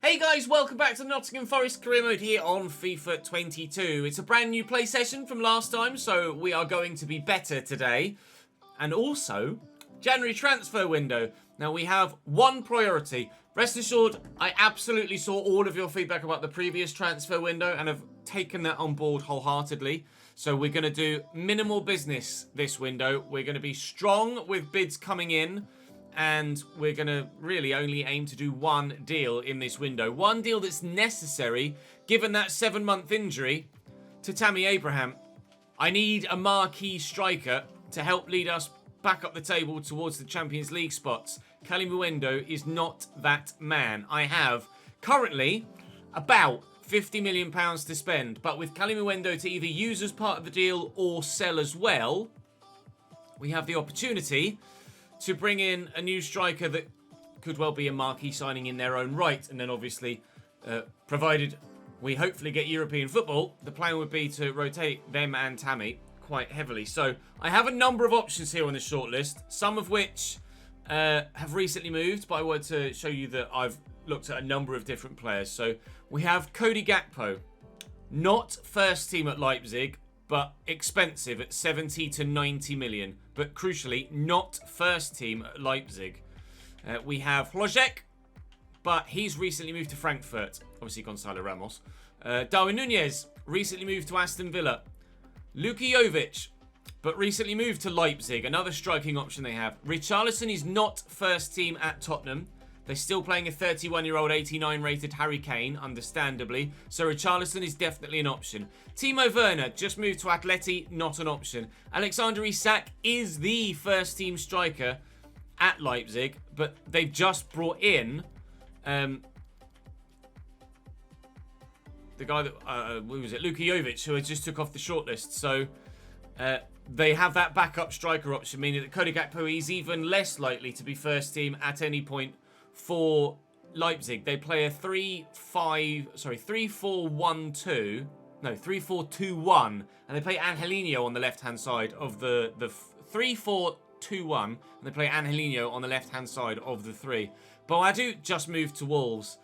Hey guys, welcome back to Nottingham Forest Career Mode here on FIFA 22. It's a brand new play session from last time, so we are going to be better today. And also, January transfer window. Now we have one priority. Rest assured, I absolutely saw all of your feedback about the previous transfer window and have taken that on board wholeheartedly. So we're going to do minimal business this window. We're going to be strong with bids coming in. And we're going to really only aim to do one deal in this window. One deal that's necessary, given that 7-month injury to Tammy Abraham. I need a marquee striker to help lead us back up the table towards the Champions League spots. Kali Muendo is not that man. I have currently about £50 million to spend. But with Kali Muendo to either use as part of the deal or sell as well, we have the opportunity to bring in a new striker that could well be a marquee signing in their own right. And then obviously, provided we hopefully get European football, the plan would be to rotate them and Tammy quite heavily. So I have a number of options here on the shortlist, some of which have recently moved, but I wanted to show you that I've looked at a number of different players. So we have Cody Gakpo, not first team at Leipzig, but expensive at 70 to 90 million. But crucially, not first team at Leipzig. We have Hlojek, but he's recently moved to Frankfurt. Obviously, Gonzalo Ramos. Darwin Nunez, recently moved to Aston Villa. Luka Jovic, but recently moved to Leipzig. Another striking option they have. Richarlison is not first team at Tottenham. They're still playing a 31-year-old 89-rated Harry Kane, understandably. So Richarlison is definitely an option. Timo Werner just moved to Atleti, not an option. Alexander Isak is the first-team striker at Leipzig, but they've just brought in the guy that, who was it, Luka Jovic, who just took off the shortlist. So they have that backup striker option, meaning that Cody Gakpo is even less likely to be first-team at any point for Leipzig. They play a 3-4-1-2. No, 3-4-2-1. And they play Angelino on the left-hand side of the 3-4-2-1. And they play Angelino on the left-hand side of the 3. Boadu just moved to Wolves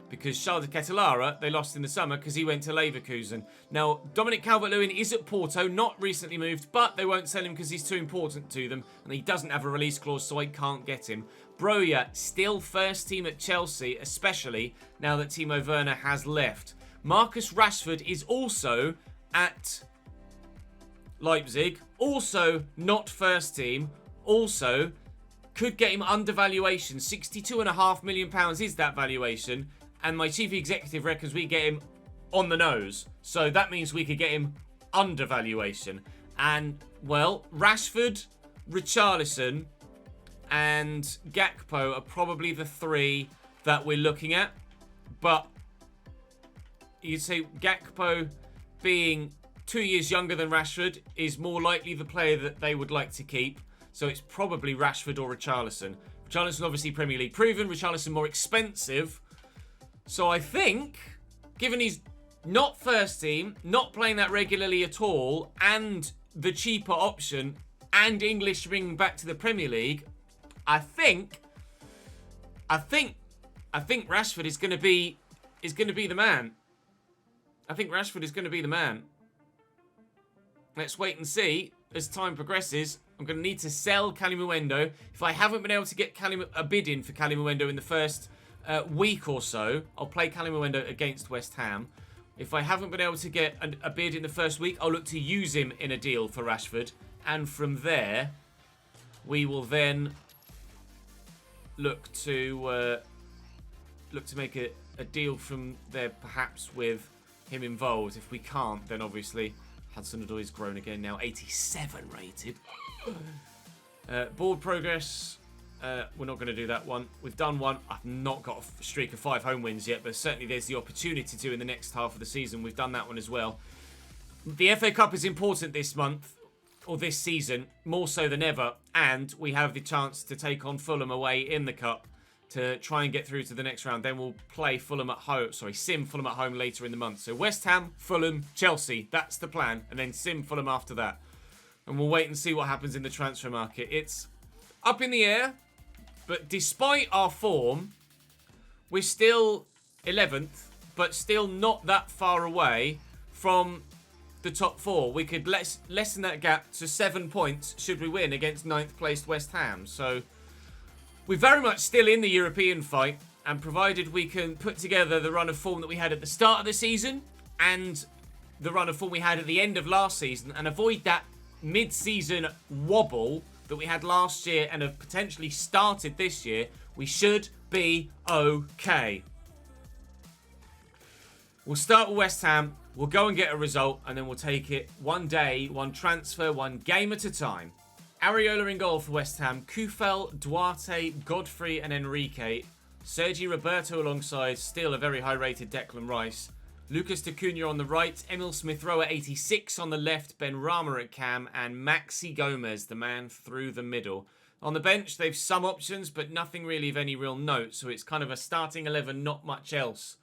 because Charles de Ketelaere, they lost in the summer because he went to Leverkusen. Now, Dominic Calvert-Lewin is at Porto, not recently moved, but they won't sell him because he's too important to them, and he doesn't have a release clause, so I can't get him. Broja, still first team at Chelsea, especially now that Timo Werner has left. Marcus Rashford is also at Leipzig, also not first team, also could get him under valuation. £62.5 million is that valuation. And my chief executive reckons we get him on the nose. So that means we could get him under valuation. And, well, Rashford, Richarlison, and Gakpo are probably the three that we're looking at. But you'd say Gakpo, being 2 years younger than Rashford, is more likely the player that they would like to keep. So it's probably Rashford or Richarlison. Richarlison obviously Premier League proven. Richarlison more expensive. So I think, given he's not first team, not playing that regularly at all, and the cheaper option, and English bringing back to the Premier League, I think Rashford is going to be the man. I think Rashford is going to be the man. Let's wait and see as time progresses. I'm going to need to sell Kali Muendo. If I haven't been able to get a bid in for Kali Muendo in the first week or so, I'll play Kali Muendo against West Ham. If I haven't been able to get a bid in the first week, I'll look to use him in a deal for Rashford. And from there, we will then look to make a deal from there, perhaps with him involved. If we can't, then obviously Hudson-Odoi's grown again now, 87 rated. Board progress. We're not going to do that one. We've done one. I've not got a streak of 5 home wins yet, but certainly there's the opportunity to in the next half of the season. We've done that one as well. The FA Cup is important this month, or this season, more so than ever, and we have the chance to take on Fulham away in the Cup to try and get through to the next round. Then we'll play Fulham at home, sim Fulham at home later in the month. So West Ham, Fulham, Chelsea, that's the plan, and then sim Fulham after that. And we'll wait and see what happens in the transfer market. It's up in the air, but despite our form, we're still 11th, but still not that far away from the top 4. We could lessen that gap to 7 points should we win against 9th placed West Ham. So we're very much still in the European fight, and provided we can put together the run of form that we had at the start of the season and the run of form we had at the end of last season, and avoid that mid-season wobble that we had last year and have potentially started this year, we should be okay. We'll start with West Ham, we'll go and get a result, and then we'll take it one day, one transfer, one game at a time. Areola in goal for West Ham, Kufel, Duarte, Godfrey and Enrique. Sergi Roberto alongside still a very high-rated Declan Rice. Lucas Acuna on the right, Emil Smith-Rowe at 86 on the left, Ben Rama at cam, and Maxi Gomez, the man through the middle. On the bench, they've some options, but nothing really of any real note, so it's kind of a starting 11, not much else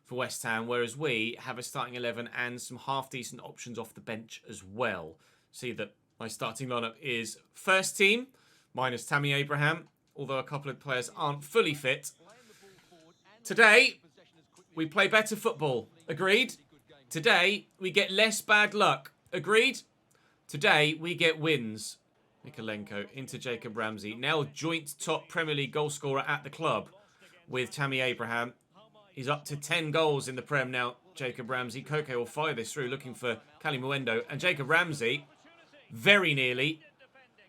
for West Ham, whereas we have a starting 11 and some half-decent options off the bench as well. See that my starting lineup is first team, minus Tammy Abraham, although a couple of players aren't fully fit. Today, we play better football. Agreed? Today, we get less bad luck. Agreed? Today, we get wins. Mikolenko into Jacob Ramsey. Now joint top Premier League goal scorer at the club with Tammy Abraham. He's up to 10 goals in the Prem now, Jacob Ramsey. Koke will fire this through, looking for Kali Mwendo. And Jacob Ramsey, very nearly,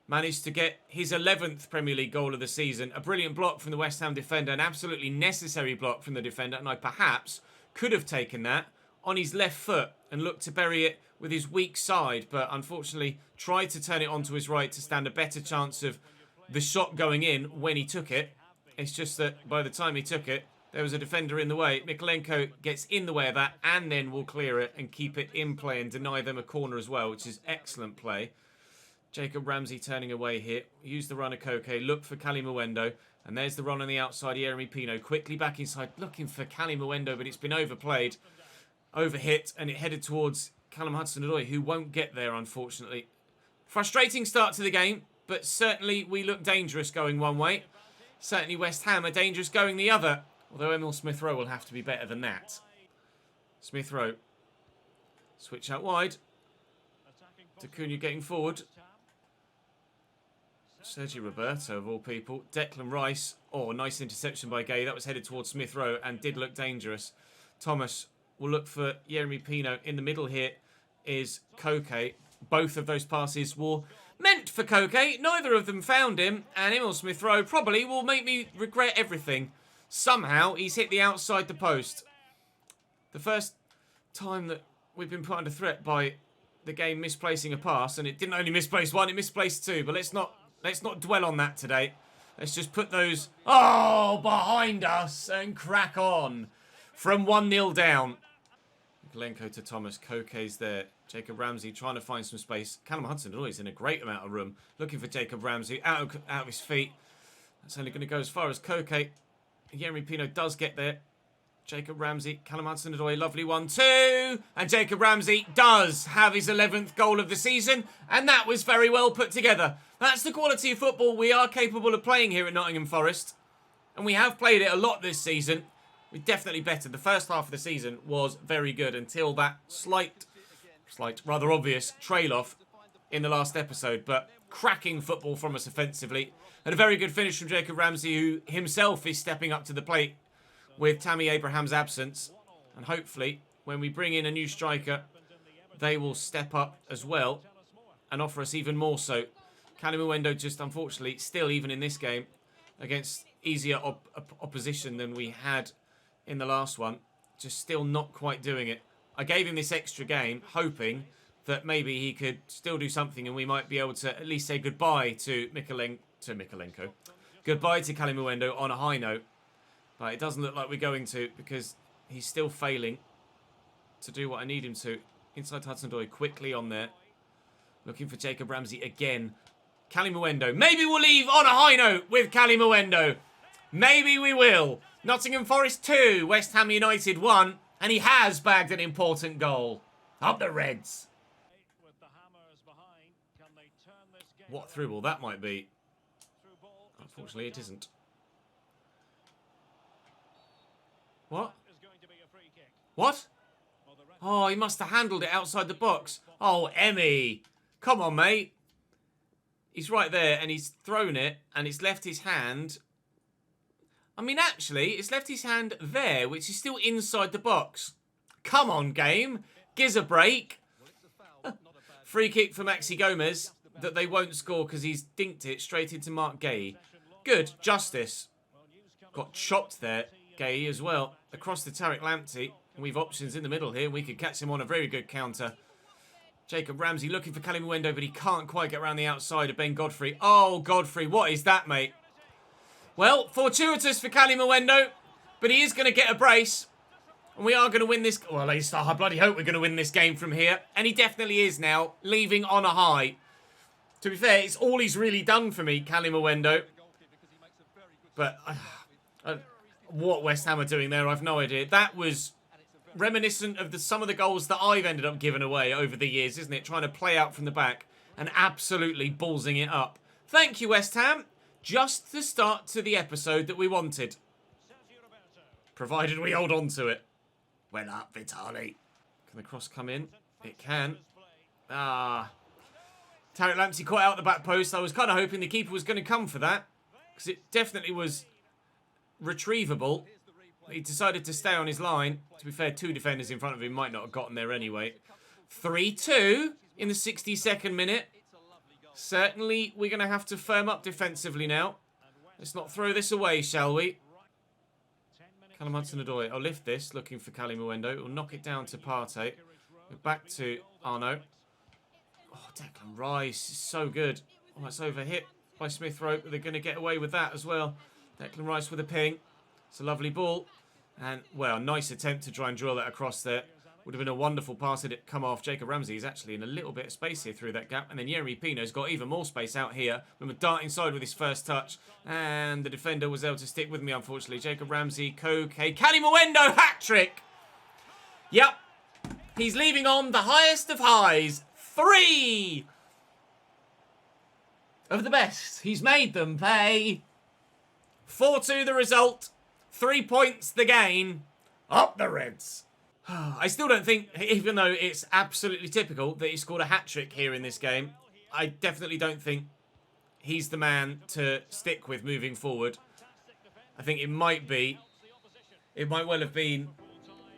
managed to get his 11th Premier League goal of the season. A brilliant block from the West Ham defender, an absolutely necessary block from the defender, and I perhaps could have taken that on his left foot and looked to bury it with his weak side, but unfortunately tried to turn it onto his right to stand a better chance of the shot going in when he took it. It's just that by the time he took it, there was a defender in the way. Mikolenko gets in the way of that and then will clear it and keep it in play and deny them a corner as well, which is excellent play. Jacob Ramsey turning away here. Use the run of Koke. Look for Kali Mwendo. And there's the run on the outside. Yeremy Pino quickly back inside. Looking for Kali Mwendo, but it's been overplayed. Overhit. And it headed towards Callum Hudson-Odoi, who won't get there, unfortunately. Frustrating start to the game. But certainly we look dangerous going one way. Certainly West Ham are dangerous going the other. Although Emil Smith-Rowe will have to be better than that. Smith-Rowe. Switch out wide. Acuna getting forward. Sergi Roberto, of all people. Declan Rice. Oh, nice interception by Gay. That was headed towards Smith-Rowe and did look dangerous. Thomas will look for Yeremy Pino. In the middle here is Koke. Both of those passes were meant for Koke. Neither of them found him. And Emil Smith-Rowe probably will make me regret everything. Somehow, he's hit the outside the post. The first time that we've been put under threat by the game misplacing a pass. And it didn't only misplace one, it misplaced two. But let's not dwell on that today. Let's just put those, behind us and crack on. From 1-0 down. Mikolenko to Thomas. Koke's there. Jacob Ramsey trying to find some space. Callum Hudson-Odoi is in a great amount of room. Looking for Jacob Ramsey. Out of his feet. That's only going to go as far as Koke. Yeremy Pino does get there. Jacob Ramsey, Callum Hudson-Odoi, lovely 1-2. And Jacob Ramsey does have his 11th goal of the season. And that was very well put together. That's the quality of football we are capable of playing here at Nottingham Forest. And we have played it a lot this season. We're definitely better. The first half of the season was very good until that slight, rather obvious trail-off in the last episode. But cracking football from us offensively. And a very good finish from Jacob Ramsey, who himself is stepping up to the plate with Tammy Abraham's absence. And hopefully, when we bring in a new striker, they will step up as well and offer us even more so. Kali Mwendo just, unfortunately, still even in this game, against easier opposition than we had in the last one, just still not quite doing it. I gave him this extra game, hoping that maybe he could still do something and we might be able to at least say goodbye to Mikolenko. Goodbye to Kali Mwendo on a high note. But it doesn't look like we're going to, because he's still failing to do what I need him to. Inside Hudson-Odoi, quickly on there. Looking for Jacob Ramsey again. Kali Mwendo. Maybe we'll leave on a high note with Kali Mwendo. Maybe we will. Nottingham Forest 2, West Ham United 1. And he has bagged an important goal. Up the Reds. What through ball that might be. Unfortunately, it isn't. What? What? Oh, he must have handled it outside the box. Oh, Emmy. Come on, mate. He's right there, and he's thrown it, and it's left his hand. I mean, actually, it's left his hand there, which is still inside the box. Come on, game. Gives a break. Free kick for Maxi Gomez that they won't score because he's dinked it straight into Mark Gay. Good. Justice. Got chopped there. Gay as well. Across to Tariq Lamptey. We've options in the middle here. We could catch him on a very good counter. Jacob Ramsey looking for Kalimuendo, but he can't quite get around the outside of Ben Godfrey. Oh, Godfrey, what is that, mate? Well, fortuitous for Kalimuendo, but he is going to get a brace. And we are going to win this. Well, at least I bloody hope we're going to win this game from here. And he definitely is now, leaving on a high. To be fair, it's all he's really done for me, Kalimuendo. But what West Ham are doing there, I've no idea. That was reminiscent of some of the goals that I've ended up giving away over the years, isn't it? Trying to play out from the back and absolutely ballsing it up. Thank you, West Ham. Just the start to the episode that we wanted. Provided we hold on to it. Well up, Vitali. Can the cross come in? It can. Tariq Lamptey caught out the back post. I was kind of hoping the keeper was going to come for that. Because it definitely was retrievable. He decided to stay on his line. To be fair, two defenders in front of him might not have gotten there anyway. 3-2 in the 62nd minute. Certainly, we're going to have to firm up defensively now. Let's not throw this away, shall we? Callum Hudson-Odoi. I'll lift this, looking for Kalimuendo. We'll knock it down to Partey. We're back to Arno. Oh, Declan Rice is so good. Oh, it's overhit by Smith Rowe, but they're going to get away with that as well. Declan Rice with a ping. It's a lovely ball. And, well, nice attempt to try and drill that across there. Would have been a wonderful pass had it come off. Jacob Ramsey is actually in a little bit of space here through that gap. And then Yeremy Pino's got even more space out here. Remember, dart inside with his first touch. And the defender was able to stick with me, unfortunately. Jacob Ramsey, Koke, Kalimuendo, hat-trick! Yep. He's leaving on the highest of highs. 3 of the best. He's made them pay. 4-2 the result. 3 points the gain. Up the Reds. I still don't think, even though it's absolutely typical that he scored a hat-trick here in this game, I definitely don't think he's the man to stick with moving forward. I think it might well have been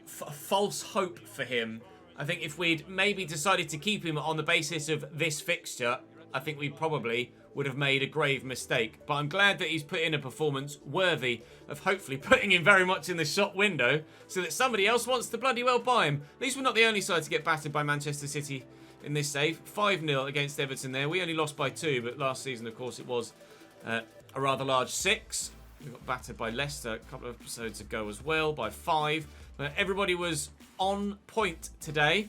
false hope for him. I think if we'd maybe decided to keep him on the basis of this fixture, I think we probably would have made a grave mistake. But I'm glad that he's put in a performance worthy of hopefully putting him very much in the shop window so that somebody else wants to bloody well buy him. At least we're not the only side to get battered by Manchester City in this save. 5-0 against Everton there. We only lost by 2, but last season, of course, it was a rather large 6. We got battered by Leicester a couple of episodes ago as well by 5. But everybody was on point today.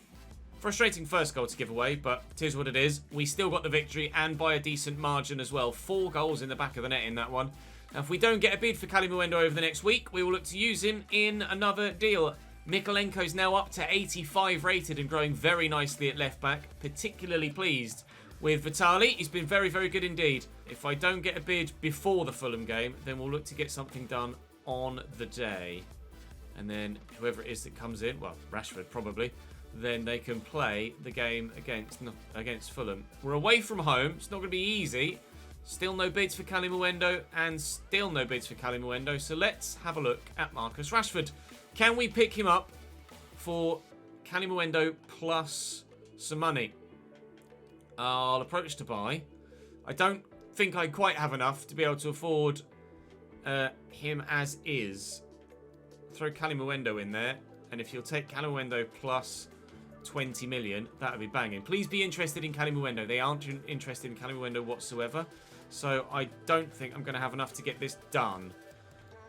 Frustrating first goal to give away, but it is what it is. We still got the victory and by a decent margin as well. 4 goals in the back of the net in that one. Now, if we don't get a bid for Kalimuendo over the next week, we will look to use him in another deal. Mikolenko's now up to 85 rated and growing very nicely at left back. Particularly pleased with Vitali. He's been very, very good indeed. If I don't get a bid before the Fulham game, then we'll look to get something done on the day. And then whoever it is that comes in, well, Rashford probably, then they can play the game against Fulham. We're away from home. It's not going to be easy. Still no bids for Kalimuendo and still no bids for Kalimuendo. So let's have a look at Marcus Rashford. Can we pick him up for Kalimuendo plus some money? I'll approach to buy. I don't think I quite have enough to be able to afford him as is. Throw Kalimuendo in there. And if you'll take Kalimuendo plus 20 million, that would be banging. Please be interested in Kalimuendo. They aren't interested in Kalimuendo whatsoever. So I don't think I'm going to have enough to get this done.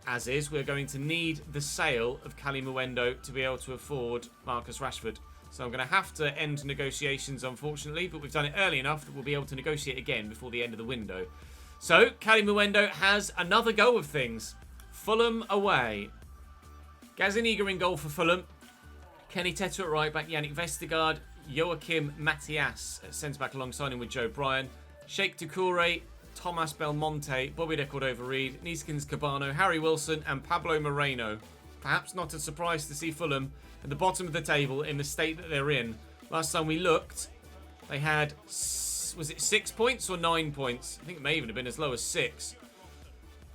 As is, we're going to need the sale of Kalimuendo to be able to afford Marcus Rashford. So I'm going to have to end negotiations, unfortunately, but we've done it early enough that we'll be able to negotiate again before the end of the window. So Kalimuendo has another go of things. Fulham away. Gazaniga in goal for Fulham. Kenny Teta at right back. Yannick Vestergaard. Joachim Matias at centre-back alongside him with Joe Bryan. Sheikh Doucouré. Thomas Belmonte. Bobby de Cordova-Reid. Neeskens Cabano. Harry Wilson. And Pablo Moreno. perhaps not a surprise to see Fulham at the bottom of the table in the state that they're in. Last time we looked, they had, was it 6 points or 9 points? I think it may even have been as low as 6.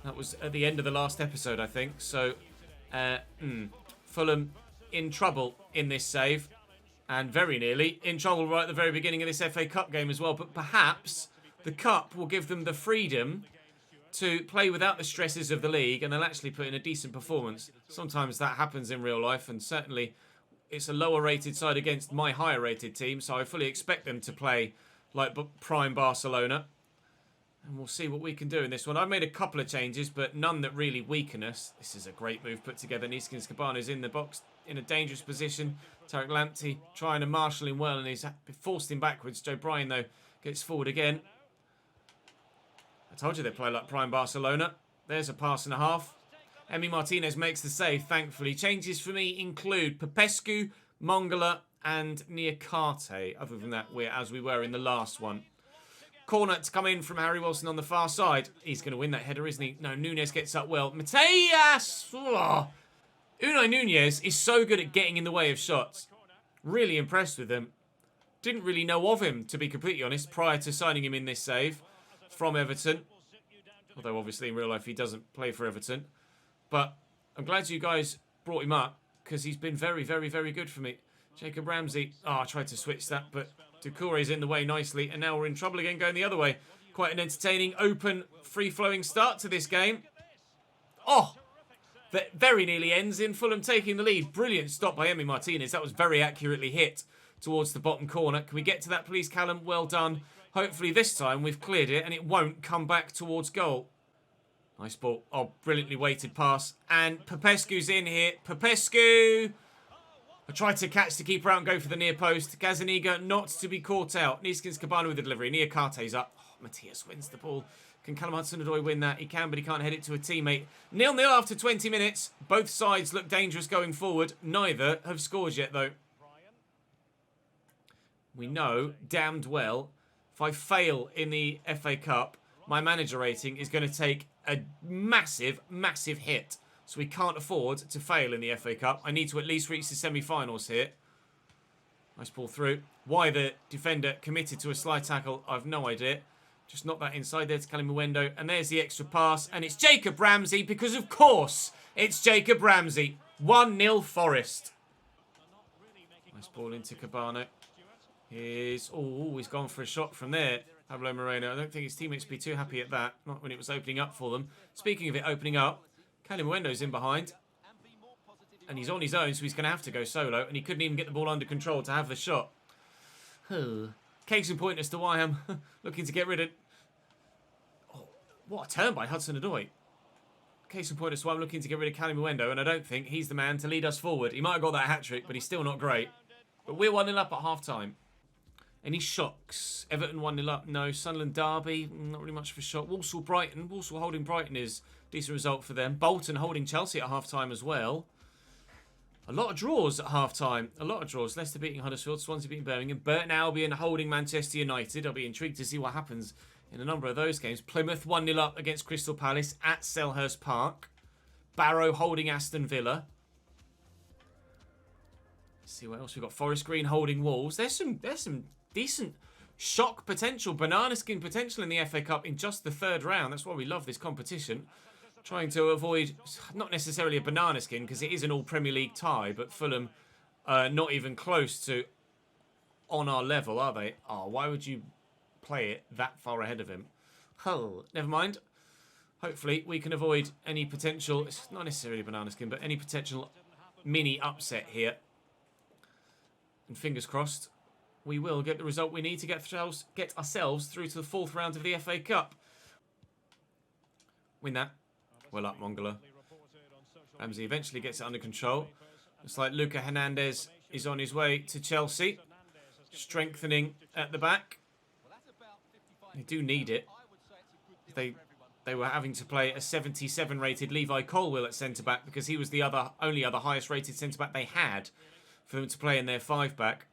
That was at the end of the last episode, I think. So, Fulham in trouble in this save. And very nearly in trouble right at the very beginning of this FA Cup game as well. But perhaps the Cup will give them the freedom to play without the stresses of the league, and they'll actually put in a decent performance. Sometimes that happens in real life, and certainly it's a lower rated side against my higher rated team, so I fully expect them to play like prime Barcelona. And we'll see what we can do in this one. I've made a couple of changes, but none that really weaken us. This is a great move put together. Neeskens Cabana's in the box in a dangerous position. Tarek Lamptey trying to marshal him well, and he's forced him backwards. Joe Bryan, though, gets forward again. I told you they play like prime Barcelona. There's a pass and a half. Emi Martinez makes the save, thankfully. Changes for me include Popescu, Mongala, and Niakate. Other than that, we're as we were in the last one. Corner to come in from Harry Wilson on the far side. He's going to win that header, isn't he? No, Nunez gets up well. Mateus! Oh. Unai Nunez is so good at getting in the way of shots. Really impressed with him. Didn't really know of him, to be completely honest, prior to signing him in this save from Everton. Although, obviously, in real life, he doesn't play for Everton. But I'm glad you guys brought him up, because he's been very, very, very good for me. Jacob Ramsey. Oh, I tried to switch that, but Doucouré's in the way nicely. And now we're in trouble again going the other way. Quite an entertaining, open, free-flowing start to this game. Oh! That very nearly ends in Fulham taking the lead. Brilliant stop by Emi Martinez. That was very accurately hit towards the bottom corner. Can we get to that, please, Callum? Well done. Hopefully this time we've cleared it and it won't come back towards goal. Nice ball. Oh, brilliantly weighted pass. And Popescu's in here. Popescu! I tried to catch the keeper out and go for the near post. Gazaniga not to be caught out. Neeskens Cabana with the delivery. Niakate's up. Oh, Matthias wins the ball. Can Callum Hudson-Odoi win that? He can, but he can't head it to a teammate. 0-0 after 20 minutes. Both sides look dangerous going forward. Neither have scored yet, though. We know damned well, if I fail in the FA Cup, my manager rating is going to take a massive, massive hit. So we can't afford to fail in the FA Cup. I need to at least reach the semi-finals here. Nice ball through. Why the defender committed to a slide tackle, I've no idea. Just knock that inside there to Kalimuendo. And there's the extra pass. And it's Jacob Ramsey because, of course, it's Jacob Ramsey. 1-0 Forest. Nice ball into Cabana. He's gone for a shot from there. Pablo Moreno. I don't think his teammates would be too happy at that. Not when it was opening up for them. Speaking of it opening up, Kalimuendo's in behind. And he's on his own, so he's going to have to go solo. And he couldn't even get the ball under control to have the shot. Case in point as to why I'm looking to get rid of... Oh, what a turn by Hudson-Odoi. Case in point as to why I'm looking to get rid of Kalimuendo, and I don't think he's the man to lead us forward. He might have got that hat-trick, but he's still not great. But we're 1-0 up at half-time. Any shocks? Everton 1-0 up? No. Sunderland Derby? Not really much of a shock. Walsall-Brighton. Walsall holding Brighton is a decent result for them. Bolton holding Chelsea at half-time as well. A lot of draws at half-time. A lot of draws. Leicester beating Huddersfield, Swansea beating Birmingham, Burton Albion holding Manchester United. I'll be intrigued to see what happens in a number of those games. Plymouth 1-0 up against Crystal Palace at Selhurst Park. Barrow holding Aston Villa. Let's see what else we've got. Forest Green holding Wolves. There's some decent shock potential, banana skin potential in the FA Cup in just the third round. That's why we love this competition. Trying to avoid, not necessarily a banana skin, because it is an all Premier League tie, but Fulham not even close to on our level, are they? Oh, why would you play it that far ahead of him? Oh, never mind. Hopefully we can avoid any potential, it's not necessarily a banana skin, but any potential mini upset here. And fingers crossed, we will get the result we need to get ourselves through to the fourth round of the FA Cup. Win that. Well up, Mongala. Ramsey eventually gets it under control. Looks like Luca Hernandez is on his way to Chelsea. Strengthening at the back. They do need it. They were having to play a 77 rated Levi Colwill at centre-back because he was the only other highest rated centre-back they had for them to play in their 5-back.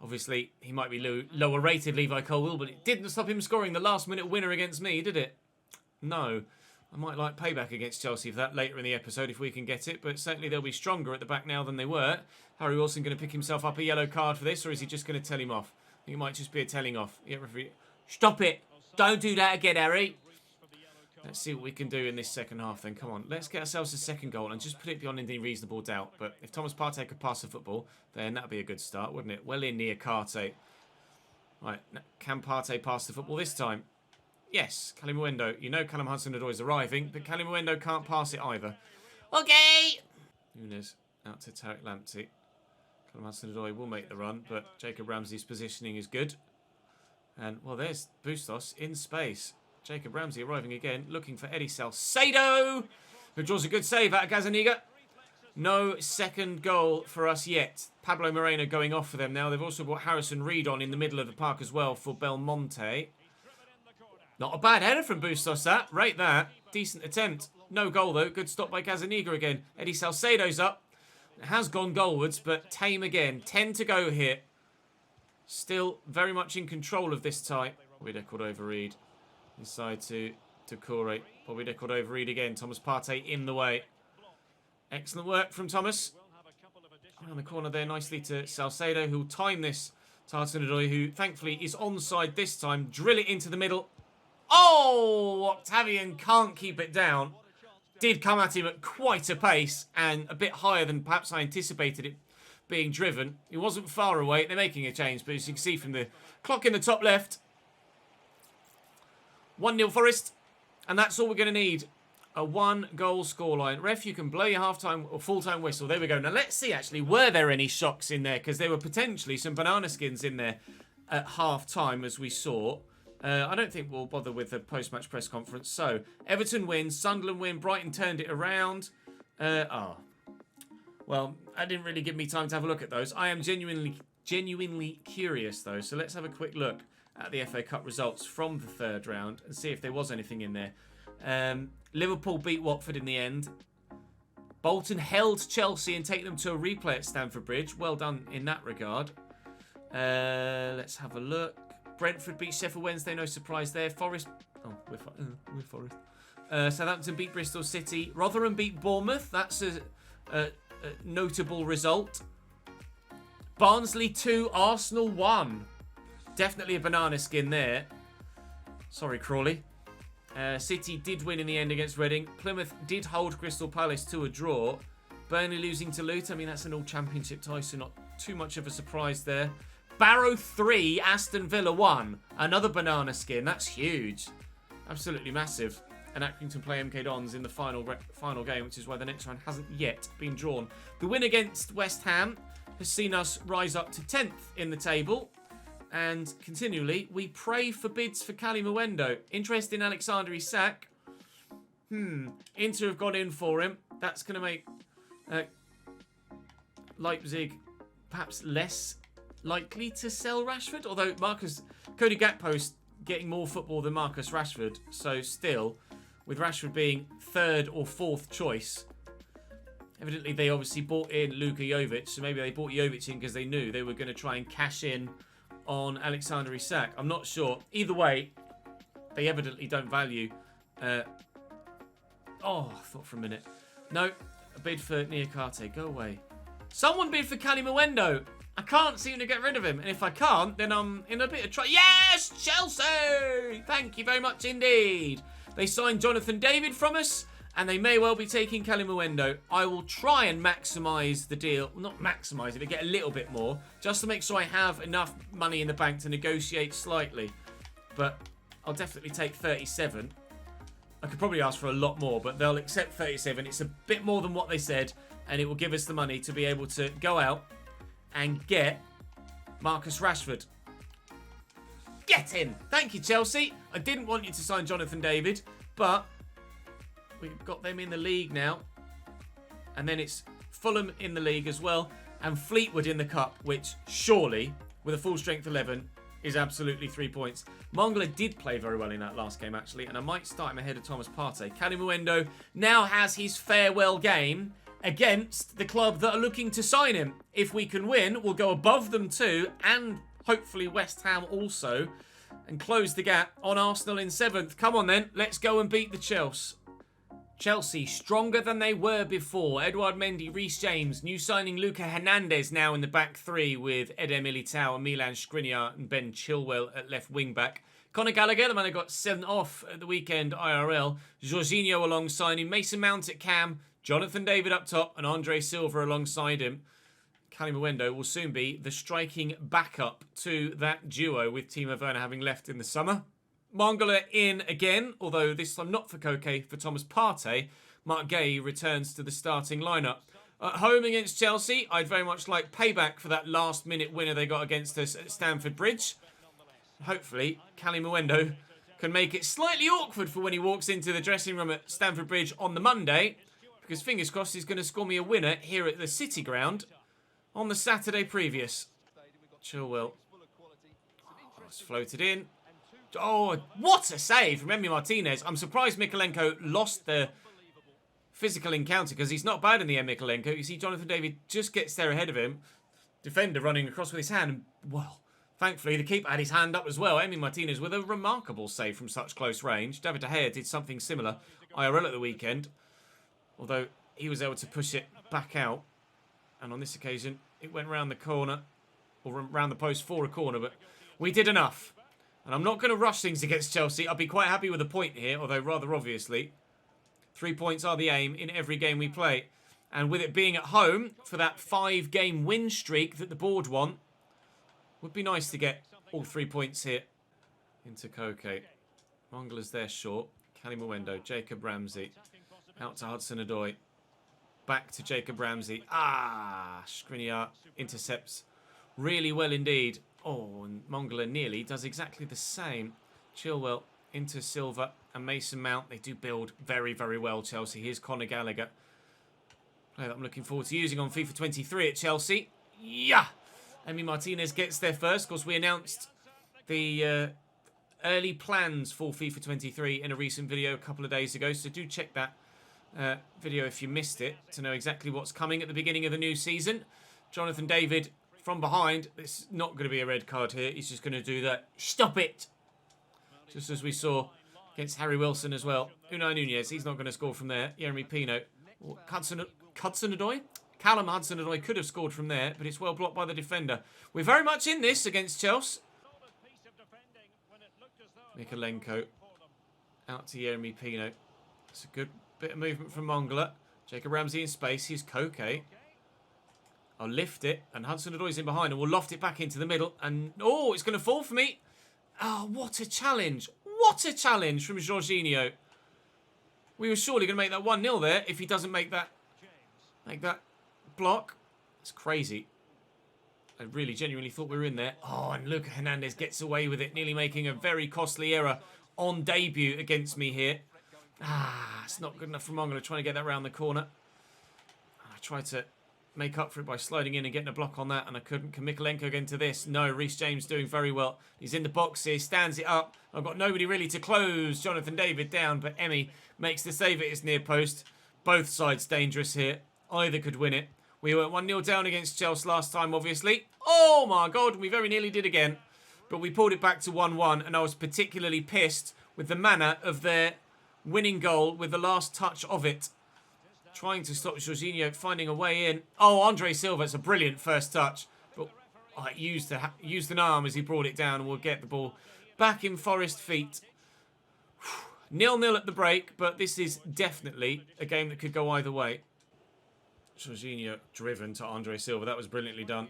Obviously, he might be lower rated Levi Colwill, but it didn't stop him scoring the last minute winner against me, did it? No. I might like payback against Chelsea for that later in the episode if we can get it, but certainly they'll be stronger at the back now than they were. Harry Wilson going to pick himself up a yellow card for this, or is he just going to tell him off? I think it might just be a telling off. Yeah, referee. Stop it! Don't do that again, Harry! Let's see what we can do in this second half then. Come on, let's get ourselves a second goal and just put it beyond any reasonable doubt. But if Thomas Partey could pass the football, then that would be a good start, wouldn't it? Well in near Partey. Right, can Partey pass the football this time? Yes, Calimuendo. You know Callum Hudson-Odoi is arriving, but Calimuendo can't pass it either. Okay! Nunes out to Tarek Lamptey. Callum Hudson-Odoi will make the run, but Jacob Ramsey's positioning is good. And, well, there's Bustos in space. Jacob Ramsey arriving again, looking for Eddie Salcedo, who draws a good save out of Gazzaniga. No second goal for us yet. Pablo Moreno going off for them now. They've also brought Harrison Reed on in the middle of the park as well for Belmonte. Not a bad header from Bustos, that. Rate that. Decent attempt. No goal, though. Good stop by Gazzaniga again. Eddie Salcedo's up. It has gone goalwards, but tame again. 10 to go here. Still very much in control of this tie. Bobby De Cordova-Reid. Inside to Corey. Bobby De Cordova-Reid again. Thomas Partey in the way. Excellent work from Thomas. Around the corner there nicely to Salcedo, who'll time this to Hudson-Odoi, who thankfully is onside this time. Drill it into the middle. Oh! Octavian can't keep it down. Did come at him at quite a pace and a bit higher than perhaps I anticipated it being driven. He wasn't far away. They're making a change, but as you can see from the clock in the top left, 1-0 Forest, and that's all we're going to need. A 1-goal scoreline. Ref, you can blow your half-time or full-time whistle. There we go. Now, let's see, actually, were there any shocks in there? Because there were potentially some banana skins in there at half-time, as we saw. I don't think we'll bother with the post-match press conference. So, Everton win, Sunderland win, Brighton turned it around. Well, that didn't really give me time to have a look at those. I am genuinely curious, though. So, let's have a quick look at the FA Cup results from the third round and see if there was anything in there. Liverpool beat Watford in the end. Bolton held Chelsea and take them to a replay at Stamford Bridge. Well done in that regard. Let's have a look. Brentford beat Sheffield Wednesday. No surprise there. Forest. Oh, we're Forest. Southampton beat Bristol City. Rotherham beat Bournemouth. That's a notable result. Barnsley 2, Arsenal 1. Definitely a banana skin there. Sorry, Crawley. City did win in the end against Reading. Plymouth did hold Crystal Palace to a draw. Burnley losing to Luton. I mean, that's an all-championship tie, so not too much of a surprise there. Barrow 3, Aston Villa 1. Another banana skin. That's huge. Absolutely massive. And Accrington play MK Dons in the final game, which is why the next round hasn't yet been drawn. The win against West Ham has seen us rise up to 10th in the table. And continually, we pray for bids for Calimuendo. Interest in Alexander Isak. Inter have gone in for him. That's going to make Leipzig perhaps less likely to sell Rashford. Although Cody Gakpo's getting more football than Marcus Rashford. So still, with Rashford being third or fourth choice, evidently they obviously bought in Luka Jovic. So maybe they bought Jovic in because they knew they were going to try and cash in on Alexander Isak. I'm not sure. Either way, they evidently don't value... I thought for a minute. No, a bid for Niakate. Go away. Someone bid for Calimuendo. I can't seem to get rid of him. And if I can't, then I'm in a bit of trouble. Yes, Chelsea! Thank you very much indeed. They signed Jonathan David from us, and they may well be taking Calimuendo. I will try and maximise the deal. Not maximise it, but get a little bit more, just to make sure I have enough money in the bank to negotiate slightly. But I'll definitely take 37. I could probably ask for a lot more, but they'll accept 37. It's a bit more than what they said, and it will give us the money to be able to go out and get Marcus Rashford. Get in! Thank you, Chelsea. I didn't want you to sign Jonathan David, but we've got them in the league now. And then it's Fulham in the league as well, and Fleetwood in the cup, which surely, with a full strength 11, is absolutely 3 points. Mongala did play very well in that last game, actually, and I might start him ahead of Thomas Partey. Calimuendo now has his farewell game against the club that are looking to sign him. If we can win, we'll go above them too, and hopefully West Ham also, and close the gap on Arsenal in 7th. Come on then, let's go and beat the Chelsea. Chelsea stronger than they were before. Edouard Mendy, Reece James, new signing Luca Hernandez now in the back three with Eder Militao and Milan Skriniar and Ben Chilwell at left wing back. Conor Gallagher, the man that got sent off at the weekend IRL. Jorginho alongside him. Mason Mount at cam. Jonathan David up top and Andre Silva alongside him. Cali Mwendo will soon be the striking backup to that duo with Timo Werner having left in the summer. Mangala in again, although this time not for Koke, for Thomas Partey. Mark Gay returns to the starting lineup. At home against Chelsea, I'd very much like payback for that last-minute winner they got against us at Stamford Bridge. Hopefully, Cali Mwendo can make it slightly awkward for when he walks into the dressing room at Stamford Bridge on the Monday, because fingers crossed he's going to score me a winner here at the City Ground on the Saturday previous. Chilwell. Oh, it's floated in. Oh, what a save from Emi Martinez. I'm surprised Mykolenko lost the physical encounter because he's not bad in the end, Mykolenko. You see Jonathan David just gets there ahead of him. Defender running across with his hand. Well, thankfully the keeper had his hand up as well. Emi Martinez with a remarkable save from such close range. David De Gea did something similar IRL at the weekend. Although he was able to push it back out. And on this occasion, it went round the corner. Or round the post for a corner. But we did enough. And I'm not going to rush things against Chelsea. I'll be quite happy with a point here, although rather obviously. 3 points are the aim in every game we play. And with it being at home for that 5-game win streak that the board want, would be nice to get all 3 points here into Koke. Mangala's there short. Cali Mwendo, Jacob Ramsey. Out to Hudson-Odoi. Back to Jacob Ramsey. Skriniar intercepts really well indeed. Oh, and Mangala nearly does exactly the same. Chilwell into Silva and Mason Mount. They do build very, very well, Chelsea. Here's Conor Gallagher. Player that I'm looking forward to using on FIFA 23 at Chelsea. Yeah! Emi Martinez gets there first. Of course, we announced the early plans for FIFA 23 in a recent video a couple of days ago. So do check that video if you missed it to know exactly what's coming at the beginning of the new season. Jonathan David from behind. It's not going to be a red card here. He's just going to do that. Stop it! Just as we saw against Harry Wilson as well. Unai Nunez, he's not going to score from there. Yeremy Pino. Hudson-Odoi? Callum Hudson-Odoi could have scored from there, but it's well blocked by the defender. We're very much in this against Chelsea. Mykolenko. Out to Yeremy Pino. It's a good bit of movement from Mangala. Jacob Ramsey in space. Here's Koke. I'll lift it, and Hudson-Odoi's in behind, and we'll loft it back into the middle. And, oh, it's going to fall for me. Oh, what a challenge. What a challenge from Jorginho. We were surely going to make that 1-0 there if he doesn't make that block. It's crazy. I really genuinely thought we were in there. Oh, and Luca Hernandez gets away with it, nearly making a very costly error on debut against me here. It's not good enough for Mangala trying to get that round the corner. I tried to make up for it by sliding in and getting a block on that, and I couldn't. Can Mykolenko get into this? No, Reece James doing very well. He's in the box here, stands it up. I've got nobody really to close Jonathan David down, but Emi makes the save at his near post. Both sides dangerous here. Either could win it. We went 1-0 down against Chelsea last time, obviously. Oh my God, we very nearly did again. But we pulled it back to 1-1, and I was particularly pissed with the manner of their winning goal with the last touch of it. Trying to stop Jorginho finding a way in. Oh, Andre Silva, it's a brilliant first touch. But used an arm as he brought it down, and we'll get the ball back in Forest feet. 0-0 at the break, but this is definitely a game that could go either way. Jorginho driven to Andre Silva. That was brilliantly done.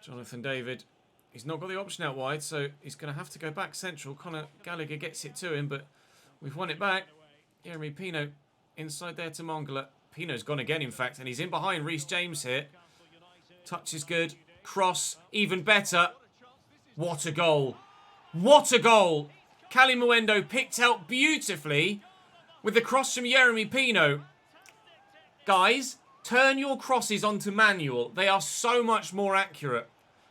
Jonathan David. He's not got the option out wide, so he's going to have to go back central. Conor Gallagher gets it to him, but we've won it back. Yeremy Pino inside there to Mangala. Pino's gone again, in fact, and he's in behind Reece James here. Touch is good. Cross, even better. What a goal. What a goal. Cali Mwendo picked out beautifully with the cross from Yeremy Pino. Guys, turn your crosses onto manual. They are so much more accurate.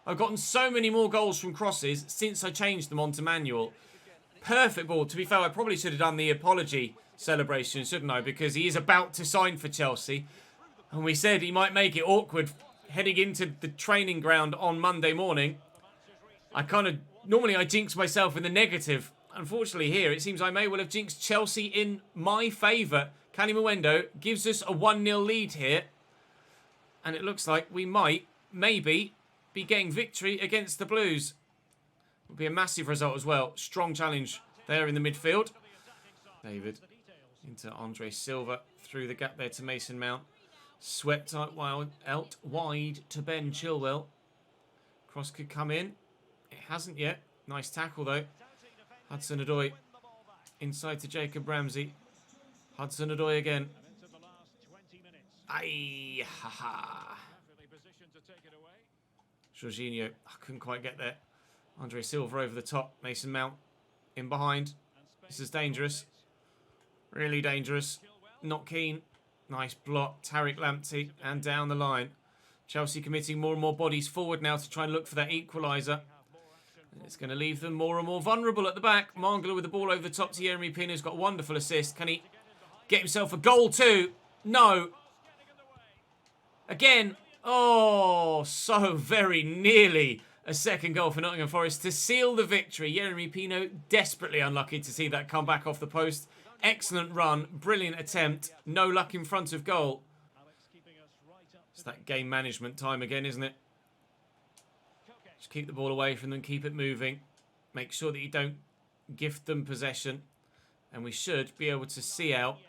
I've gotten so many more goals from crosses since I changed them onto manual. Perfect ball. To be fair, I probably should have done the apology celebration, shouldn't I? Because he is about to sign for Chelsea. And we said he might make it awkward heading into the training ground on Monday morning. Normally I jinx myself in the negative. Unfortunately here, it seems I may well have jinxed Chelsea in my favour Cali Mwendo gives us a 1-0 lead here. And it looks like we might, maybe, be getting victory against the Blues. Would be a massive result as well. Strong challenge there in the midfield. David into Andre Silva. Through the gap there to Mason Mount. Swept out wide to Ben Chilwell. Cross could come in. It hasn't yet. Nice tackle though. Hudson-Odoi inside to Jacob Ramsey. Hudson-Odoi again. Aye, haha. Jorginho, I couldn't quite get there. Andre Silva over the top. Mason Mount in behind. This is dangerous. Really dangerous. Not keen. Nice block. Tariq Lamptey and down the line. Chelsea committing more and more bodies forward now to try and look for that equaliser. It's going to leave them more and more vulnerable at the back. Mangala with the ball over the top to Yeremy Pino, who's got a wonderful assist. Can he get himself a goal too? No. Again. Oh, so very nearly a second goal for Nottingham Forest to seal the victory. Yeremy Pino desperately unlucky to see that come back off the post. Excellent run. Brilliant attempt. No luck in front of goal. It's that game management time again, isn't it? Just keep the ball away from them. Keep it moving. Make sure that you don't gift them possession. And we should be able to see out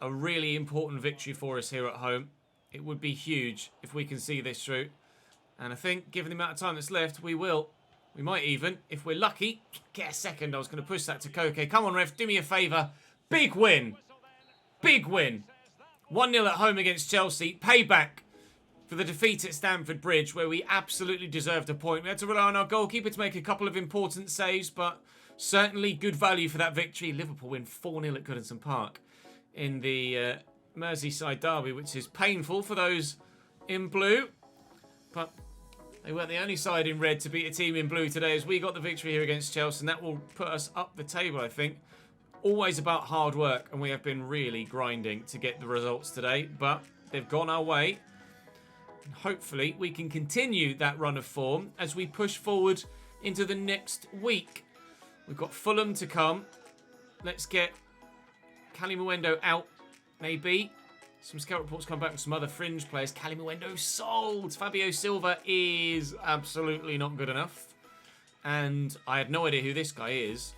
a really important victory for us here at home. It would be huge if we can see this through. And I think, given the amount of time that's left, we will. We might even, if we're lucky, get a second. I was going to push that to Koke. Come on, ref. Do me a favour. Big win. Big win. 1-0 at home against Chelsea. Payback for the defeat at Stamford Bridge, where we absolutely deserved a point. We had to rely on our goalkeeper to make a couple of important saves, but certainly good value for that victory. Liverpool win 4-0 at Goodison Park in the Merseyside derby, which is painful for those in blue. But they weren't the only side in red to beat a team in blue today, as we got the victory here against Chelsea, and that will put us up the table, I think. Always about hard work, and we have been really grinding to get the results today, but they've gone our way. And hopefully we can continue that run of form as we push forward into the next week. We've got Fulham to come. Let's get Cali Mwendo out, maybe. Some scout reports come back with some other fringe players. Cali Mwendo sold. Fabio Silva is absolutely not good enough. And I had no idea who this guy is.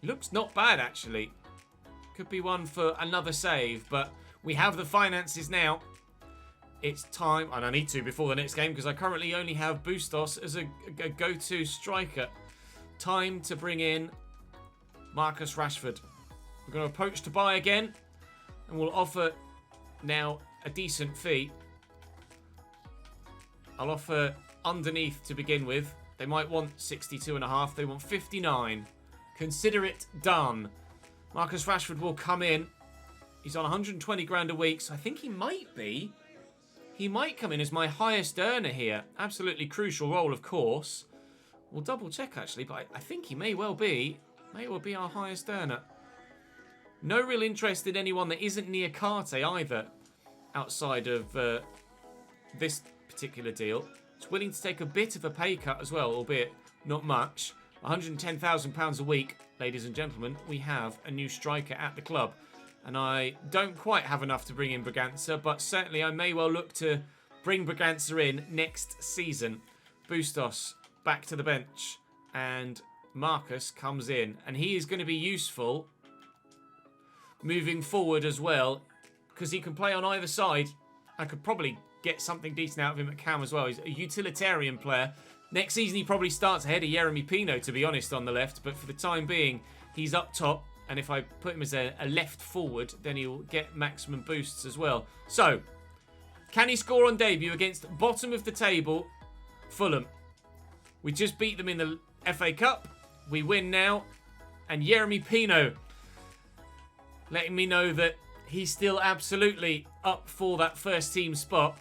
He looks not bad, actually. Could be one for another save, but we have the finances now. It's time, and I need to before the next game, because I currently only have Bustos as a go-to striker. Time to bring in Marcus Rashford. We're going to approach to buy again, and we'll offer now a decent fee. I'll offer underneath to begin with. They might want 62.5. They want 59. Consider it done. Marcus Rashford will come in. He's on 120 grand a week, so I think he might be. He might come in as my highest earner here. Absolutely crucial role, of course. We'll double check actually, but I think he may well be our highest earner. No real interest in anyone that isn't near Karte either, outside of this particular deal. It's willing to take a bit of a pay cut as well, albeit not much. £110,000 a week, ladies and gentlemen. We have a new striker at the club. And I don't quite have enough to bring in Braganza, but certainly I may well look to bring Braganza in next season. Bustos back to the bench, and Marcus comes in. And he is going to be useful moving forward as well, because he can play on either side. I could probably get something decent out of him at Cam as well. He's a utilitarian player. Next season he probably starts ahead of Yeremy Pino, to be honest, on the left. But for the time being, he's up top. And if I put him as a left forward, then he'll get maximum boosts as well. So, can he score on debut against bottom of the table, Fulham? We just beat them in the FA Cup. We win now. And Yeremy Pino letting me know that he's still absolutely up for that first team spot.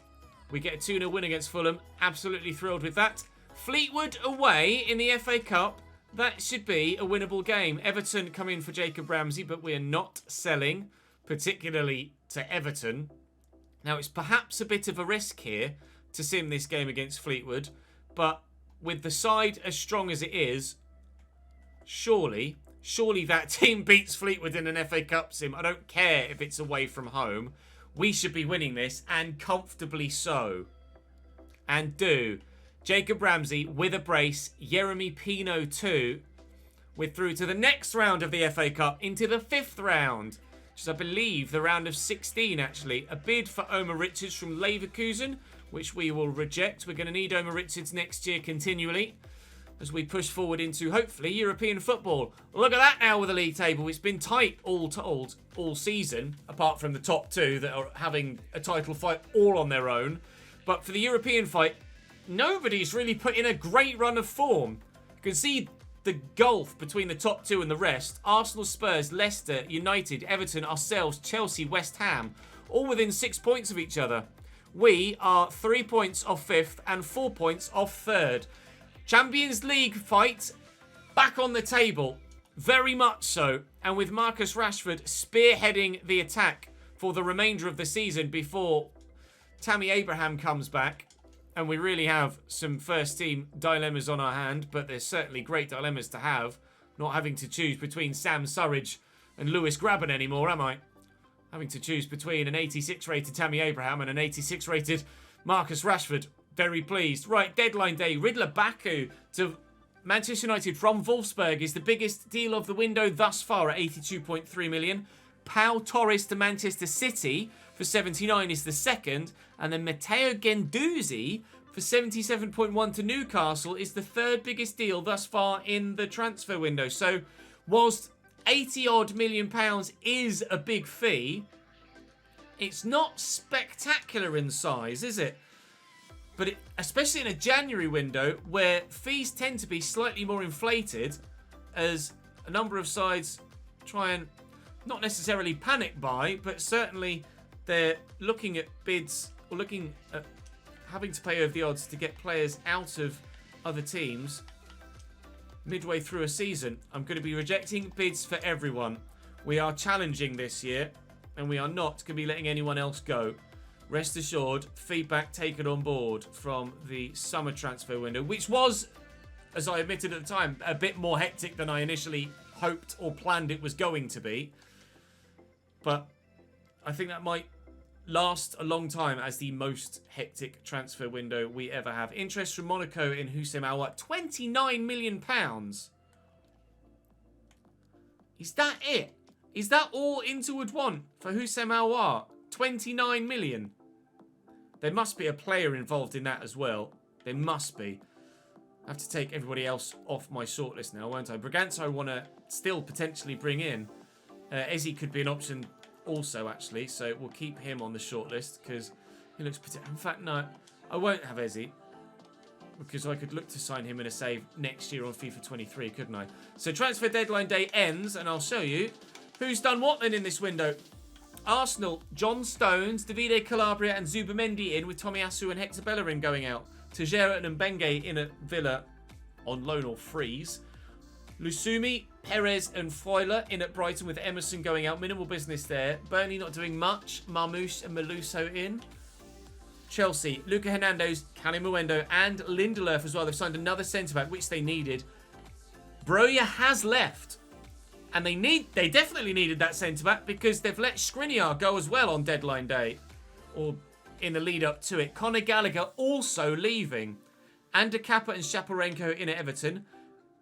We get a 2-0 win against Fulham. Absolutely thrilled with that. Fleetwood away in the FA Cup. That should be a winnable game. Everton come in for Jacob Ramsey, but we're not selling, particularly to Everton. Now, it's perhaps a bit of a risk here to sim this game against Fleetwood, but with the side as strong as it is, surely Surely that team beats Fleetwood in an FA Cup sim. I don't care if it's away from home. We should be winning this, and comfortably so. And do. Jacob Ramsey with a brace. Jeremy Pino too. We're through to the next round of the FA Cup, into the 5th round, which is, I believe, the round of 16, actually. A bid for Omar Richards from Leverkusen, which we will reject. We're going to need Omar Richards next year continually as we push forward into, hopefully, European football. Look at that now with the league table. It's been tight all told, all season, apart from the top 2 that are having a title fight all on their own. But for the European fight, nobody's really put in a great run of form. You can see the gulf between the top 2 and the rest. Arsenal, Spurs, Leicester, United, Everton, ourselves, Chelsea, West Ham, all within 6 points of each other. We are 3 points off 5th and 4 points off 3rd. Champions League fight back on the table, very much so, and with Marcus Rashford spearheading the attack for the remainder of the season before Tammy Abraham comes back. And we really have some first team dilemmas on our hand, but there's certainly great dilemmas to have. Not having to choose between Sam Surridge and Lewis Grabban anymore, am I? Having to choose between an 86 rated Tammy Abraham and an 86 rated Marcus Rashford. Very pleased. Right, deadline day. Riddler Baku to Manchester United from Wolfsburg is the biggest deal of the window thus far at 82.3 million. Pau Torres to Manchester City for 79 is the second. And then Matteo Guendouzi for 77.1 to Newcastle is the 3rd biggest deal thus far in the transfer window. So whilst 80 odd million is a big fee, it's not spectacular in size, is it? But especially in a January window where fees tend to be slightly more inflated as a number of sides try and not necessarily panic buy, but certainly they're looking at bids or looking at having to pay over the odds to get players out of other teams midway through a season. I'm going to be rejecting bids for everyone. We are challenging this year, and we are not going to be letting anyone else go. Rest assured, feedback taken on board from the summer transfer window, which was, as I admitted at the time, a bit more hectic than I initially hoped or planned it was going to be. But I think that might last a long time as the most hectic transfer window we ever have. Interest from Monaco in Houssem Aouar, £29 million. Is that it? Is that all Inter would want for Houssem Aouar? 29 million. There must be a player involved in that as well. There must be. I have to take everybody else off my shortlist now, won't I? Braganza I want to still potentially bring in. Eze could be an option also, actually. So we'll keep him on the shortlist because he looks... In fact, no. I won't have Eze because I could look to sign him in a save next year on FIFA 23, couldn't I? So transfer deadline day ends and I'll show you who's done what then in this window. Arsenal, John Stones, Davide Calabria and Zubamendi in, with Tomiyasu and Hector Bellerin going out. Tejera and Mbenge in at Villa on loan or freeze. Lusumi, Perez and Foyler in at Brighton with Emerson going out. Minimal business there. Burnley not doing much. Marmouche and Meluso in. Chelsea, Luca Hernandez, Cali Muendo and Lindelöf as well. They've signed another centre-back, which they needed. Broja has left. And they definitely needed that centre-back because they've let Skriniar go as well on deadline day. Or in the lead-up to it. Conor Gallagher also leaving. Ander Kappa and Shaparenko in at Everton.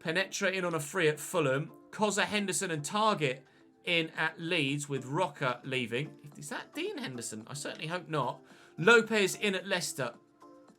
Penetra in on a free at Fulham. Koza, Henderson and Target in at Leeds with Rocker leaving. Is that Dean Henderson? I certainly hope not. Lopez in at Leicester.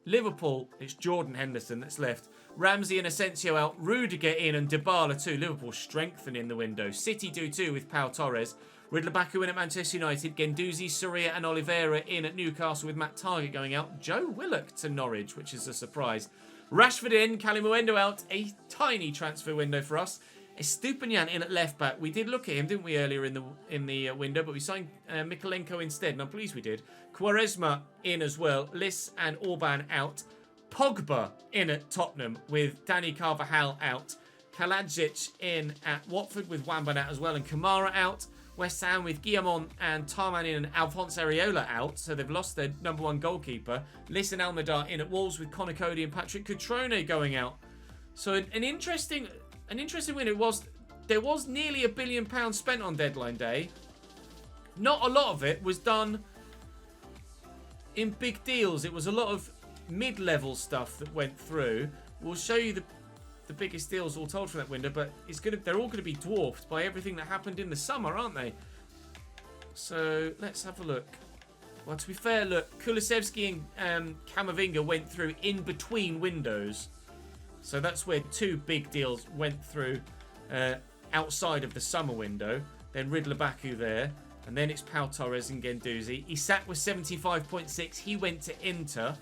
Liverpool, it's Jordan Henderson that's left. Ramsey and Asensio out. Rudiger in and Dybala too. Liverpool strengthening the window. City do too with Pau Torres. Riddler Baku in at Manchester United. Guendouzi, Soria and Oliveira in at Newcastle with Matt Target going out. Joe Willock to Norwich, which is a surprise. Rashford in. Calimuendo out. A tiny transfer window for us. Estupiñán in at left back. We did look at him, didn't we, earlier in the window, but we signed Mikolenko instead, and I'm pleased we did. Quaresma in as well. Liss and Orban out. Pogba in at Tottenham with Danny Carvajal out. Kalajic in at Watford with Wambanat as well, and Kamara out. West Ham with Guillamon and Tarman in and Alphonse Areola out, so they've lost their number one goalkeeper. Liss and Almadar in at Wolves with Conor Cody and Patrick Cutrone going out. So an interesting window. Whilst there was nearly £1 billion spent on deadline day. Not a lot of it was done in big deals. It was a lot of mid-level stuff that went through. We'll show you the biggest deals all told from that window, but they're all going to be dwarfed by everything that happened in the summer, aren't they? So let's have a look. Well, to be fair, look, Kulusevski and Camavinga went through in between windows. So that's where two big deals went through outside of the summer window. Then Riddler Baku there. And then it's Pau Torres and Guendouzi. Isak was 75.6. He went to Inter.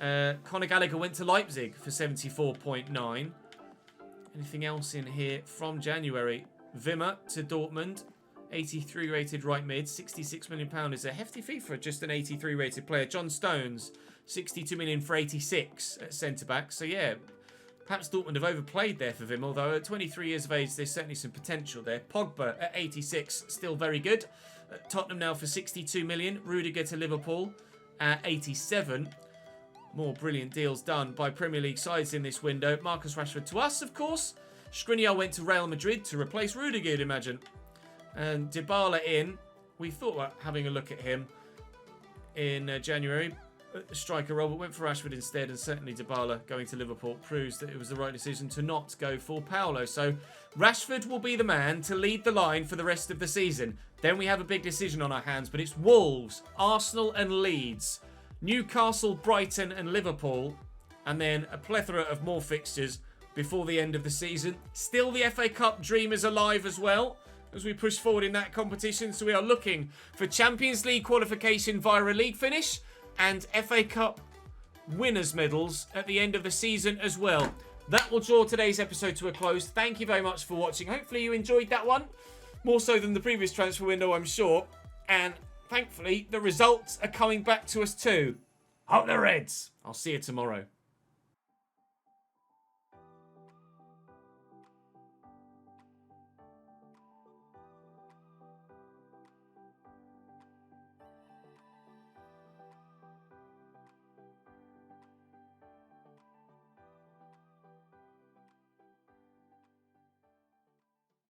Conor Gallagher went to Leipzig for 74.9. Anything else in here from January? Wimmer to Dortmund. 83 rated right mid. £66 million is a hefty fee for just an 83 rated player. John Stones, 62 million for 86 at centre back. So yeah, perhaps Dortmund have overplayed there for Wimmer, although at 23 years of age, there's certainly some potential there. Pogba at 86, still very good. At Tottenham now for 62 million. Rudiger to Liverpool at 87. More brilliant deals done by Premier League sides in this window. Marcus Rashford to us, of course. Skriniar went to Real Madrid to replace Rudiger, you'd imagine. And Dybala in. We thought about having a look at him in January. Striker role, but went for Rashford instead, and certainly Dybala going to Liverpool proves that it was the right decision to not go for Paulo. So Rashford will be the man to lead the line for the rest of the season. Then we have a big decision on our hands, but it's Wolves, Arsenal and Leeds, Newcastle, Brighton and Liverpool, and then a plethora of more fixtures before the end of the season. Still the FA Cup dream is alive as well as we push forward in that competition, so we are looking for Champions League qualification via a league finish and FA Cup winners' medals at the end of the season as well. That will draw today's episode to a close. Thank you very much for watching. Hopefully you enjoyed that one. More so than the previous transfer window, I'm sure. And thankfully, the results are coming back to us too. Up the Reds! I'll see you tomorrow.